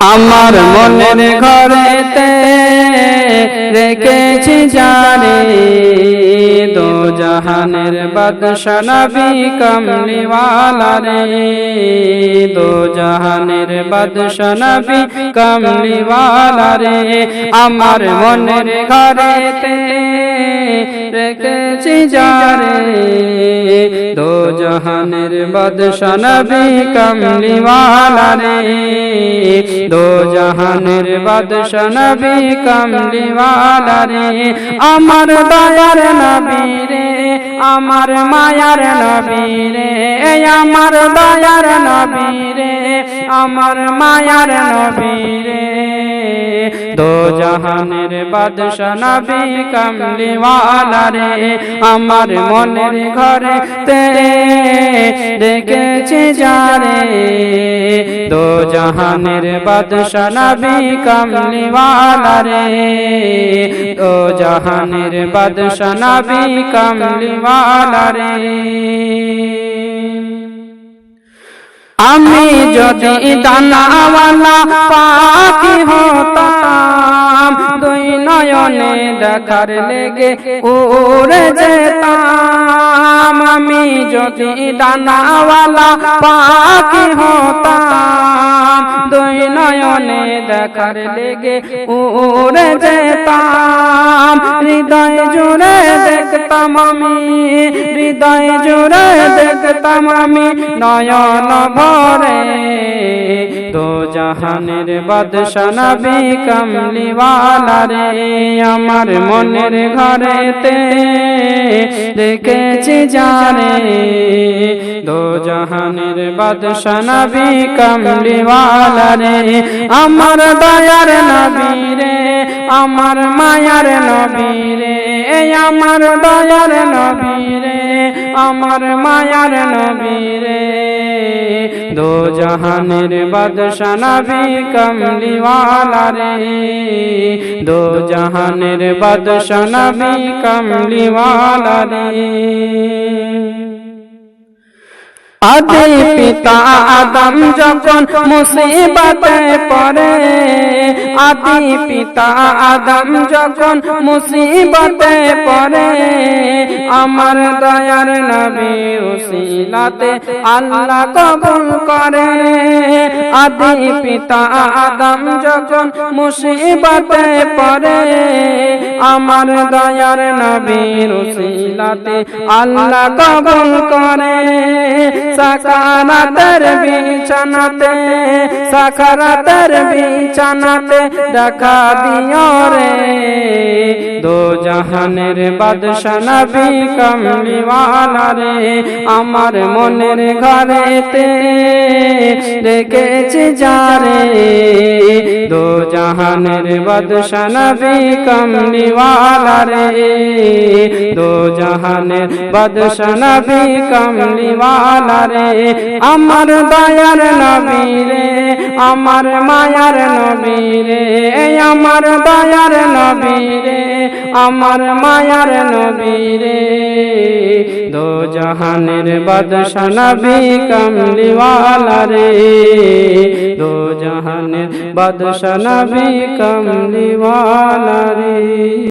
আমার মনের ঘরেতে রেখেছি যারে দো জাহানের বাদশা নবী কামলিওয়ালা রে দো জাহানের বাদশা নবী কামলিওয়ালা রে আমার মনের ঘরেতে রেখেছি যারে দো জাহানের বাদশা নবী কামলিওয়ালা রে দো জাহানের বাদশা নবী কামলিওয়ালা রে আমার দয়ার নবী রে আমার মায়ার নবী রে আমার দয়ার নবী রে আমার মায়ার নবী রে দো জাহানের বাদশা নবী কামলিওয়ালা রে আমার মনের ঘরেতে রেখেছি যারে দো জাহানের বাদশা নবী কামলিওয়ালা রে দো জাহানের বাদশা নবী কামলিওয়ালা রে আমি যদি দানাওয়ালা পাখি হতাম দুই নয়নে দেখার লেগে উড়ে যেতাম আমি যদি দানাওয়ালা পাখি হতাম দুই নয়নে দেখার লেগে উড়ে যেতাম হৃদয় জুড়ে দেখতাম আমি হৃদয় জুড়ে দেখতাম আমি নয়ন ভরে দো জাহানের বাদশা নবী কামলিওয়ালা রে আমার মনের ঘরেতে রেখেছি যারে দো জাহানের বাদশা নবী কামলিওয়ালা রে আমার দয়ার নবী রে আমার মায়ার নবী রে আমার দয়ার নবী রে আমার মায়ার নবী রে দো জাহানের বাদশা নবী কামলিওয়ালা রে দো জাহানের বাদশা নবী কামলিওয়ালা রে আদি পিতা আদম যখন মুসিবতে পড়ে আদি পিতা আদম যখন মুসিবতে পড়ে আমার দয়ার নবী উসিলাতে আল্লাহ কবুল করে আদি পিতা আদম যখন মুসিবতে পড়ে আমার দয়ার নবী উসিলাতে আল্লাহ কবুল করে সাকারাতের বিছানাতে সাকারাতের বিছানাতে দেখা দিও রে দো জাহানের বাদশা নবী কামলিওয়ালা রে আমার মনের ঘরেতে রেখেছি যারে দো জাহানের বাদশা নবী কামলিওয়ালা রে দো জাহানের বাদশা নবী কামলিওয়ালা রে আমার দয়ার নবী রে আমার মায়ার নবী রে আমার দয়ার নবী রে আমার মায়ার নবী রে দো জাহানের বাদশা নবী কামলিওয়ালা রে দো জাহানের বাদশা নবী কামলিওয়ালা রে।